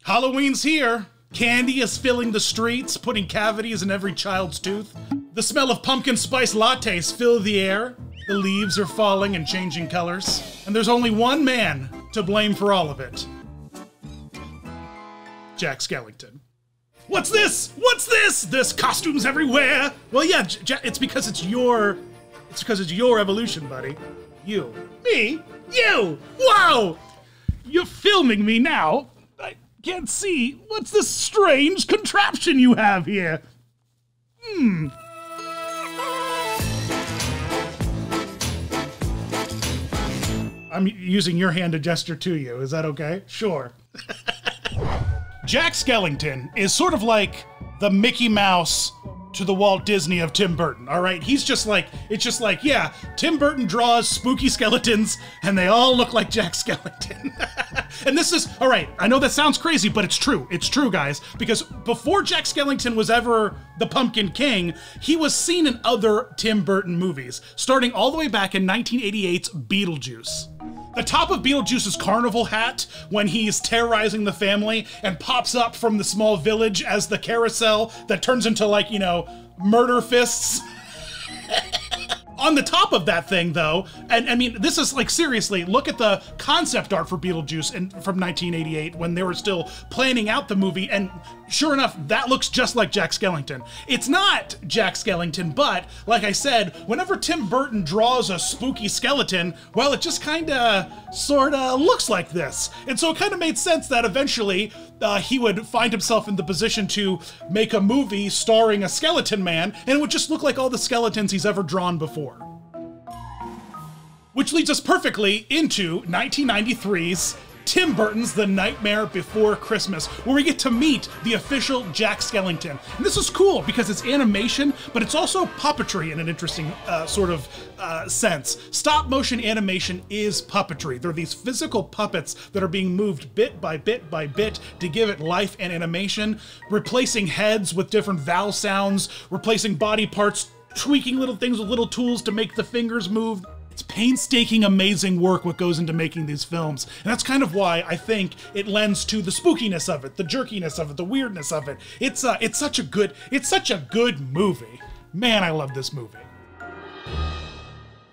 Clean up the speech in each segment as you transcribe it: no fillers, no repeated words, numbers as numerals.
Halloween's here. Candy is filling the streets, putting cavities in every child's tooth. The smell of pumpkin spice lattes fill the air. The leaves are falling and changing colors. And there's only one man to blame for all of it. Jack Skellington. What's this? What's this? There's costumes everywhere. Well, yeah, it's because it's your evolution, buddy. You. Me? You! Wow! You're filming me now. I can't see. What's this strange contraption you have here? I'm using your hand to gesture to you. Is that okay? Sure. Jack Skellington is sort of like the Mickey Mouse to the Walt Disney of Tim Burton, all right? He's just like, it's just like, yeah, Tim Burton draws spooky skeletons and they all look like Jack Skellington. And this is, all right, I know that sounds crazy, but it's true. It's true, guys, because before Jack Skellington was ever the Pumpkin King, he was seen in other Tim Burton movies, starting all the way back in 1988's Beetlejuice. The top of Beetlejuice's carnival hat when he's terrorizing the family and pops up from the small village as the carousel that turns into, like, you know, murder fists. On the top of that thing, though, and I mean, this is like, seriously, look at the concept art for Beetlejuice from 1988 when they were still planning out the movie, and sure enough, that looks just like Jack Skellington. It's not Jack Skellington, but like I said, whenever Tim Burton draws a spooky skeleton, well, it just kinda, sorta looks like this. And so it kinda made sense that eventually he would find himself in the position to make a movie starring a skeleton man, and it would just look like all the skeletons he's ever drawn before. Which leads us perfectly into 1993's Tim Burton's The Nightmare Before Christmas, where we get to meet the official Jack Skellington. And this is cool because it's animation, but it's also puppetry in an interesting sort of sense. Stop motion animation is puppetry. They're these physical puppets that are being moved bit by bit by bit to give it life and animation, replacing heads with different vowel sounds, replacing body parts, tweaking little things with little tools to make the fingers move. It's painstaking, amazing work what goes into making these films. And that's kind of why I think it lends to the spookiness of it, the jerkiness of it, the weirdness of it. It's such a good movie. Man, I love this movie.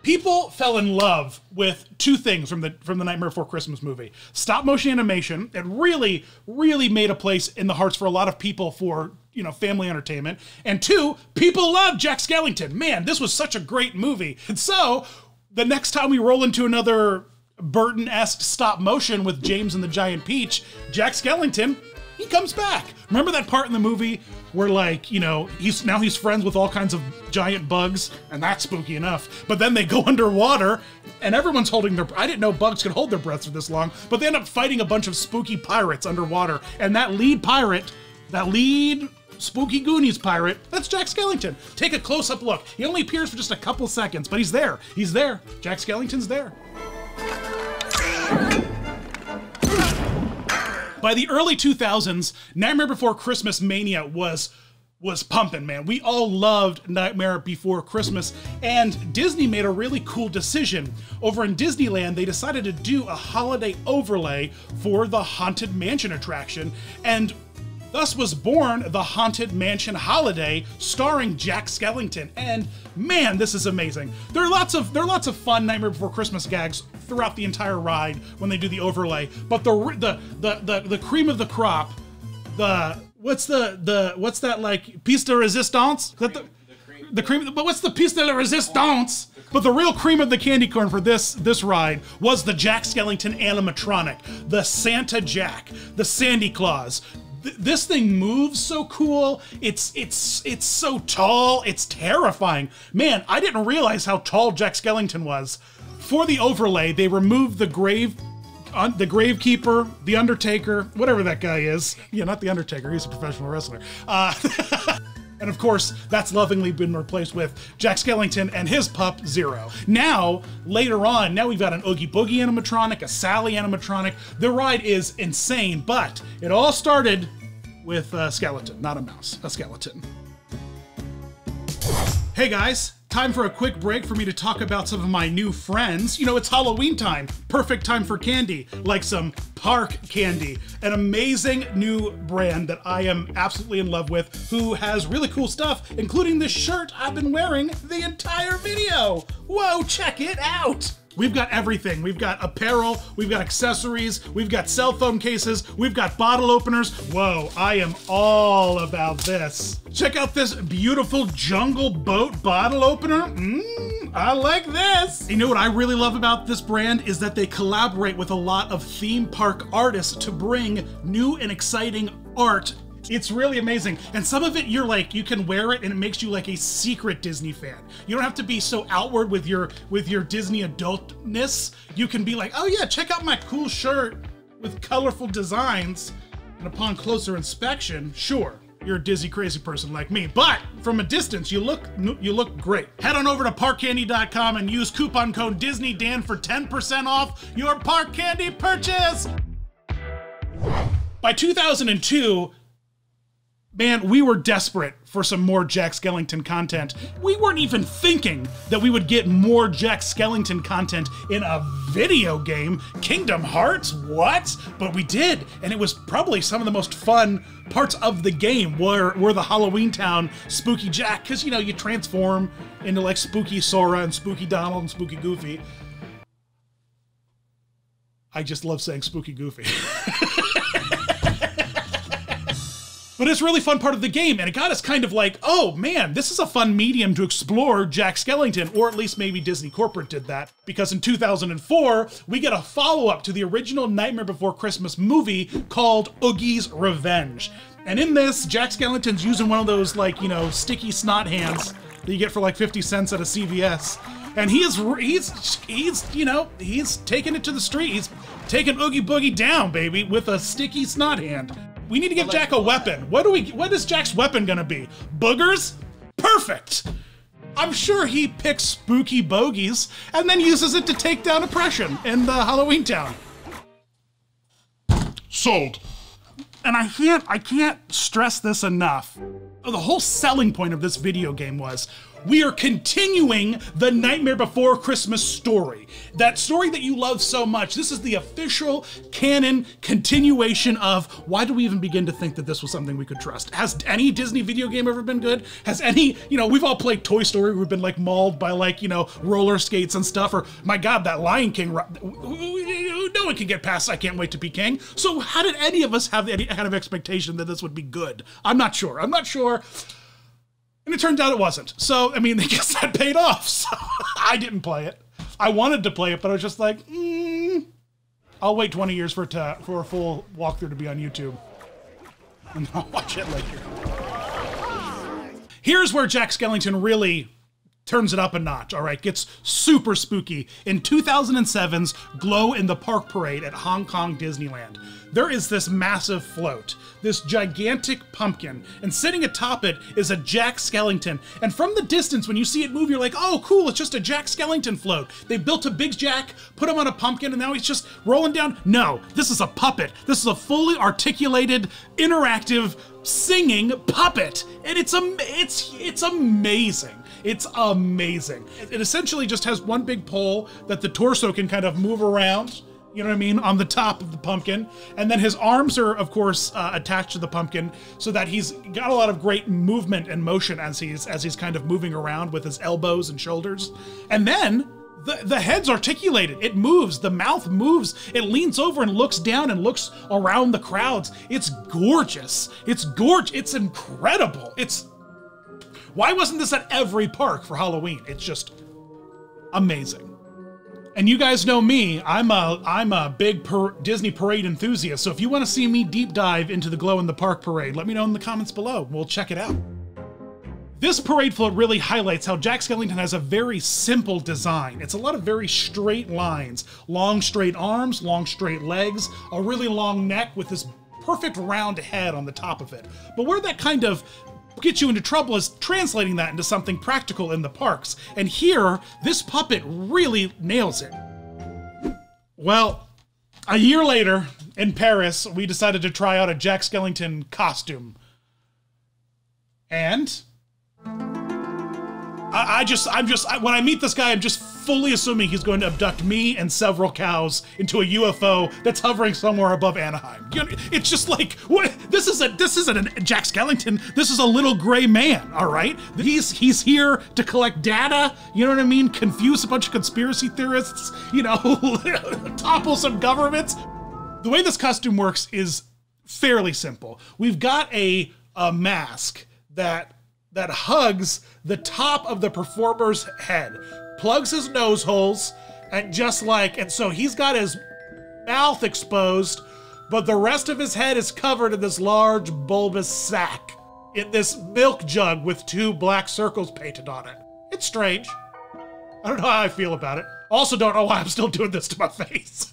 People fell in love with two things from the Nightmare Before Christmas movie. Stop motion animation. It really, really made a place in the hearts for a lot of people for, you know, family entertainment. And two, people love Jack Skellington. Man, this was such a great movie. And so, the next time we roll into another Burton-esque stop motion with James and the Giant Peach, Jack Skellington, he comes back. Remember that part in the movie where, like, you know, he's friends with all kinds of giant bugs, and that's spooky enough. But then they go underwater, and everyone's holding their, I didn't know bugs could hold their breaths for this long, but they end up fighting a bunch of spooky pirates underwater, and that lead pirate, Spooky Goonies pirate, that's Jack Skellington. Take a close-up look. He only appears for just a couple seconds, but he's there. He's there. Jack Skellington's there. By the early 2000s, Nightmare Before Christmas mania was pumping, man. We all loved Nightmare Before Christmas, and Disney made a really cool decision. Over in Disneyland, they decided to do a holiday overlay for the Haunted Mansion attraction, and thus was born the Haunted Mansion Holiday, starring Jack Skellington. And man, this is amazing. There are lots of fun Nightmare Before Christmas gags throughout the entire ride when they do the overlay. But the cream of the crop, what's that, like, piece de resistance? Is that the cream? But what's the piece de la resistance? But the real cream of the candy corn for this ride was the Jack Skellington animatronic, the Santa Jack, the Sandy Claus. This thing moves so cool. It's so tall. It's terrifying. Man, I didn't realize how tall Jack Skellington was. For the overlay, they removed the gravekeeper, the Undertaker, whatever that guy is. Yeah, not the Undertaker. He's a professional wrestler. And of course, that's lovingly been replaced with Jack Skellington and his pup, Zero. Now, later on, now we've got an Oogie Boogie animatronic, a Sally animatronic. The ride is insane, but it all started with a skeleton, not a mouse, a skeleton. Hey guys, time for a quick break for me to talk about some of my new friends. You know, it's Halloween time. Perfect time for candy, like some Park Candy, an amazing new brand that I am absolutely in love with, who has really cool stuff, including this shirt I've been wearing the entire video. Whoa, check it out. We've got everything. We've got apparel, we've got accessories, we've got cell phone cases, we've got bottle openers. Whoa, I am all about this. Check out this beautiful Jungle Boat bottle opener. I like this. You know what I really love about this brand is that they collaborate with a lot of theme park artists to bring new and exciting art. It's really amazing. And some of it, you're like, you can wear it and it makes you like a secret Disney fan. You don't have to be so outward with your Disney adultness. You can be like, oh yeah, check out my cool shirt with colorful designs. And upon closer inspection, sure, you're a Disney crazy person like me, but from a distance, you look great. Head on over to parkcandy.com and use coupon code DisneyDan for 10% off your Park Candy purchase. By 2002, man, we were desperate for some more Jack Skellington content. We weren't even thinking that we would get more Jack Skellington content in a video game. Kingdom Hearts, what? But we did, and it was probably some of the most fun parts of the game were the Halloween Town Spooky Jack, because, you know, you transform into like Spooky Sora and Spooky Donald and Spooky Goofy. I just love saying Spooky Goofy. But it's a really fun part of the game, and it got us kind of like, oh man, this is a fun medium to explore Jack Skellington, or at least maybe Disney Corporate did that, because in 2004, we get a follow-up to the original Nightmare Before Christmas movie called Oogie's Revenge. And in this, Jack Skellington's using one of those, like, you know, sticky snot hands that you get for like 50 cents at a CVS. And he's taking it to the street. He's taking Oogie Boogie down, baby, with a sticky snot hand. We need to give Jack a weapon. What is Jack's weapon gonna be? Boogers? Perfect! I'm sure he picks spooky bogeys and then uses it to take down oppression in the Halloween Town. Sold. And I can't stress this enough. The whole selling point of this video game was, we are continuing the Nightmare Before Christmas story. That story that you love so much. This is the official canon continuation of, why do we even begin to think that this was something we could trust? Has any Disney video game ever been good? Has any, you know, we've all played Toy Story, we've been like mauled by like, you know, roller skates and stuff, or my God, that Lion King, no one can get past I Can't Wait to Be King. So how did any of us have any kind of expectation that this would be good? I'm not sure. And it turned out it wasn't. So, I mean, I guess that paid off. So I didn't play it. I wanted to play it, but I was just like, I'll wait 20 years for a full walkthrough to be on YouTube. And I'll watch it later. Here's where Jack Skellington really turns it up a notch, all right? Gets super spooky. In 2007's Glow in the Park Parade at Hong Kong Disneyland, there is this massive float, this gigantic pumpkin, and sitting atop it is a Jack Skellington. And from the distance, when you see it move, you're like, oh, cool, it's just a Jack Skellington float. They built a big Jack, put him on a pumpkin, and now he's just rolling down. No, this is a puppet. This is a fully articulated, interactive, singing puppet. And it's amazing. It's amazing. It essentially just has one big pole that the torso can kind of move around, you know what I mean, on the top of the pumpkin. And then his arms are, of course, attached to the pumpkin so that he's got a lot of great movement and motion as he's kind of moving around with his elbows and shoulders. And then the head's articulated. It moves, the mouth moves. It leans over and looks down and looks around the crowds. It's gorgeous. It's gorgeous. It's incredible. Why wasn't this at every park for Halloween? It's just amazing. And you guys know me, I'm a big Disney parade enthusiast, so if you want to see me deep dive into the Glow in the Park parade, let me know in the comments below. We'll check it out. This parade float really highlights how Jack Skellington has a very simple design. It's a lot of very straight lines, long straight arms, long straight legs, a really long neck with this perfect round head on the top of it. But where that kind of gets you into trouble is translating that into something practical in the parks. And here, this puppet really nails it. Well, a year later in Paris, we decided to try out a Jack Skellington costume. And When I meet this guy, I'm just fully assuming he's going to abduct me and several cows into a UFO that's hovering somewhere above Anaheim. It's just like, what? This isn't a Jack Skellington. This is a little gray man, all right? He's here to collect data, you know what I mean? Confuse a bunch of conspiracy theorists, you know, topple some governments. The way this costume works is fairly simple. We've got a mask that hugs the top of the performer's head, plugs his nose holes, and so he's got his mouth exposed, but the rest of his head is covered in this large bulbous sack in this milk jug with 2 black circles painted on it. It's strange. I don't know how I feel about it. Also don't know why I'm still doing this to my face.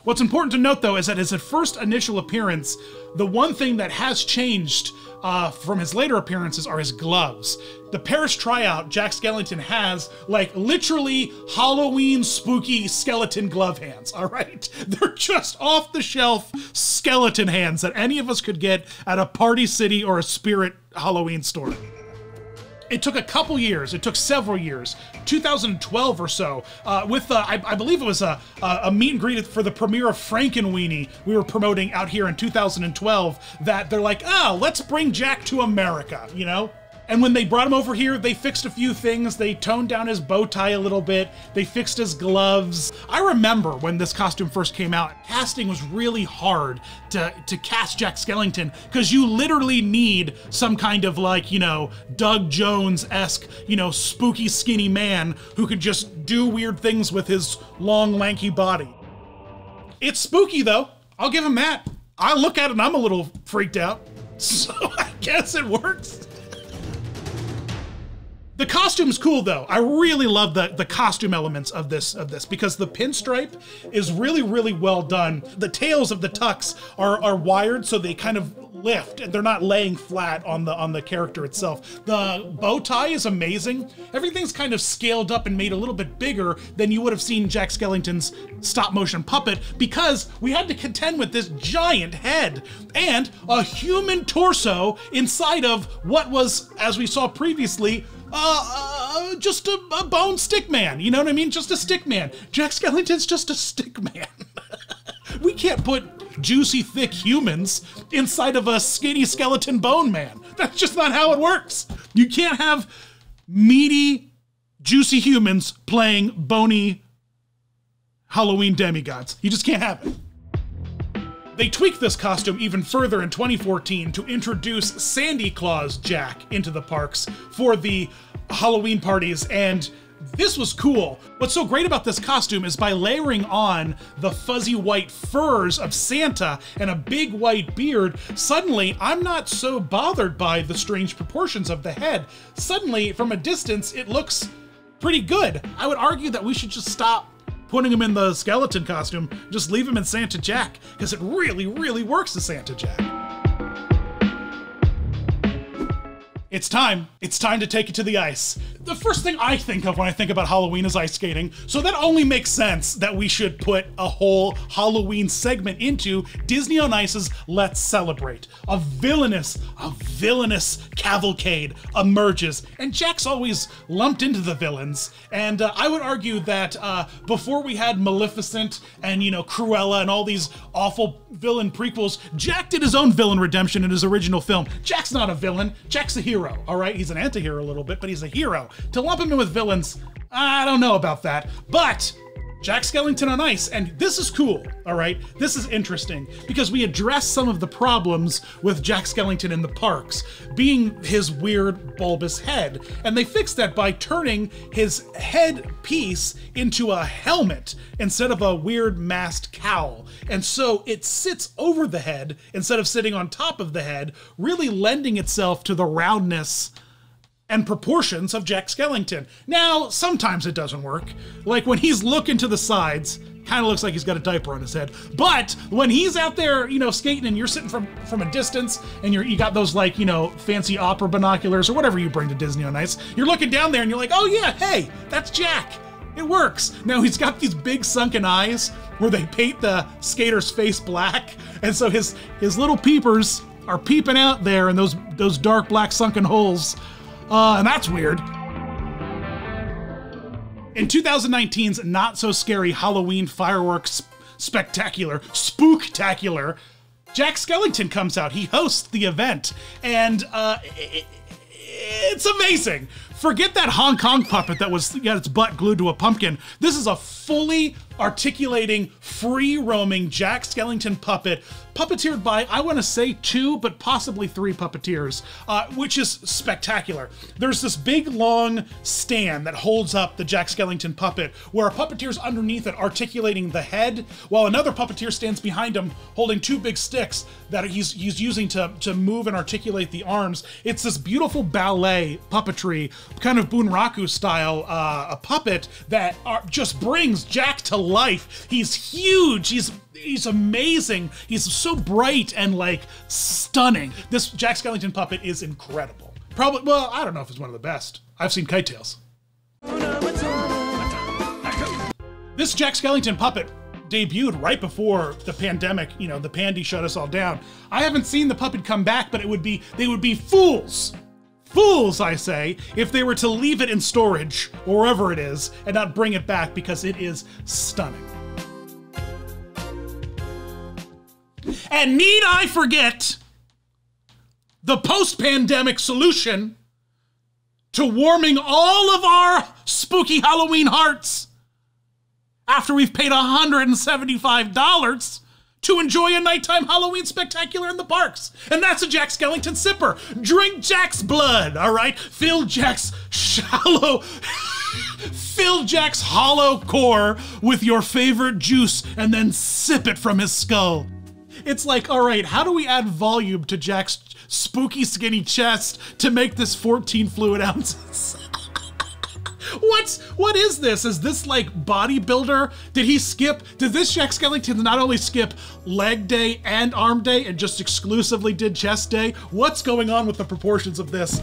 What's important to note, though, is that his first initial appearance, the one thing that has changed from his later appearances are his gloves. The Paris tryout, Jack Skellington has, like, literally Halloween spooky skeleton glove hands, all right? They're just off-the-shelf skeleton hands that any of us could get at a Party City or a Spirit Halloween store. It took a couple years, it took several years, 2012 or so, with, I believe it was a meet and greet for the premiere of Frankenweenie we were promoting out here in 2012, that they're like, oh, let's bring Jack to America, you know? And when they brought him over here, they fixed a few things. They toned down his bow tie a little bit. They fixed his gloves. I remember when this costume first came out, casting was really hard to cast Jack Skellington, because you literally need some kind of, like, you know, Doug Jones-esque, you know, spooky skinny man who could just do weird things with his long lanky body. It's spooky though, I'll give him that. I look at it and I'm a little freaked out, so I guess it works. The costume's cool though. I really love the costume elements of this because the pinstripe is really, really well done. The tails of the tux are wired so they kind of lift and they're not laying flat on the character itself. The bow tie is amazing. Everything's kind of scaled up and made a little bit bigger than you would have seen Jack Skellington's stop motion puppet, because we had to contend with this giant head and a human torso inside of what was, as we saw previously, just a bone stick man, you know what I mean? Just a stick man. Jack Skellington's just a stick man. We can't put juicy, thick humans inside of a skinny skeleton bone man. That's just not how it works. You can't have meaty, juicy humans playing bony Halloween demigods. You just can't have it. They tweaked this costume even further in 2014 to introduce Sandy Claus Jack into the parks for the Halloween parties, and this was cool. What's so great about this costume is by layering on the fuzzy white furs of Santa and a big white beard, suddenly I'm not so bothered by the strange proportions of the head. Suddenly, from a distance, it looks pretty good. I would argue that we should just stop putting him in the skeleton costume, just leave him in Santa Jack, because it really, really works as Santa Jack. It's time to take it to the ice. The first thing I think of when I think about Halloween is ice skating, so that only makes sense that we should put a whole Halloween segment into Disney on Ice's Let's Celebrate. A villainous cavalcade emerges, and Jack's always lumped into the villains, and I would argue that before we had Maleficent and, you know, Cruella and all these awful villain prequels, Jack did his own villain redemption in his original film. Jack's not a villain, Jack's a hero, all right? He's an anti-hero a little bit, but he's a hero. To lump him in with villains, I don't know about that, but Jack Skellington on Ice, and this is cool, all right? This is interesting because we address some of the problems with Jack Skellington in the parks, being his weird bulbous head, and they fixed that by turning his head piece into a helmet instead of a weird masked cowl. And so it sits over the head instead of sitting on top of the head, really lending itself to the roundness and proportions of Jack Skellington. Now, sometimes it doesn't work. Like when he's looking to the sides, kind of looks like he's got a diaper on his head. But when he's out there, you know, skating and you're sitting from a distance and you got those, like, you know, fancy opera binoculars or whatever you bring to Disney on Ice, you're looking down there and you're like, oh yeah, hey, that's Jack. It works. Now he's got these big sunken eyes where they paint the skater's face black. And so his little peepers are peeping out there in those dark black sunken holes. And that's weird. In 2019's not so scary Halloween fireworks spectacular, spooktacular, Jack Skellington comes out. He hosts the event, and it's amazing. Forget that Hong Kong puppet that got its butt glued to a pumpkin. This is a fully articulating, free-roaming Jack Skellington puppet, puppeteered by, I want to say 2, but possibly 3 puppeteers, which is spectacular. There's this big, long stand that holds up the Jack Skellington puppet, where a puppeteer's underneath it articulating the head, while another puppeteer stands behind him holding 2 big sticks that he's using to move and articulate the arms. It's this beautiful ballet puppetry, kind of Bunraku style, a puppet that just brings Jack to life. He's huge. He's amazing. He's so bright and like stunning. This Jack Skellington puppet is incredible. Probably, well, I don't know if it's one of the best. I've seen Kite Tales. This Jack Skellington puppet debuted right before the pandemic, you know, the pandy shut us all down. I haven't seen the puppet come back, but they would be fools, I say, if they were to leave it in storage or wherever it is and not bring it back, because it is stunning. And need I forget the post-pandemic solution to warming all of our spooky Halloween hearts after we've paid $175 to enjoy a nighttime Halloween spectacular in the parks. And that's a Jack Skellington sipper. Drink Jack's blood, all right? Fill Jack's hollow core with your favorite juice and then sip it from his skull. It's like, all right, how do we add volume to Jack's spooky skinny chest to make this 14 fluid ounces? What is this? Is this like bodybuilder? Did this Jack Skellington not only skip leg day and arm day and just exclusively did chest day? What's going on with the proportions of this?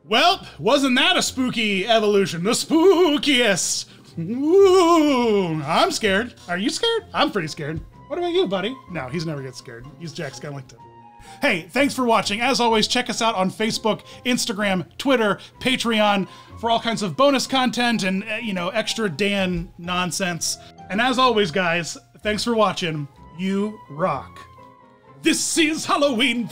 Well, wasn't that a spooky evolution? The spookiest. Ooh, I'm scared. Are you scared? I'm pretty scared. What about you, buddy? No, he's never gets scared. He's Jack Skellington. Hey, thanks for watching. As always, check us out on Facebook, Instagram, Twitter, Patreon for all kinds of bonus content and, extra Dan nonsense. And as always, guys, thanks for watching. You rock. This is Halloween,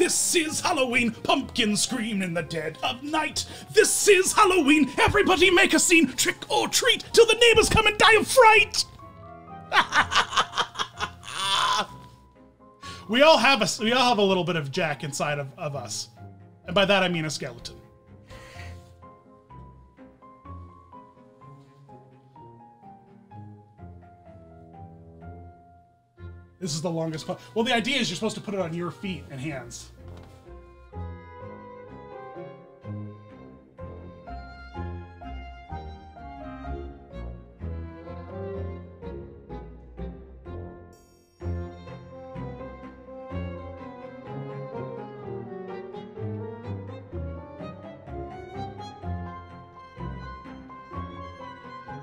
pumpkins scream in the dead of night. This is Halloween, everybody make a scene, trick or treat, till the neighbors come and die of fright. We all have a little bit of Jack inside of us. And by that I mean a skeleton. This is the longest. Well, the idea is you're supposed to put it on your feet and hands.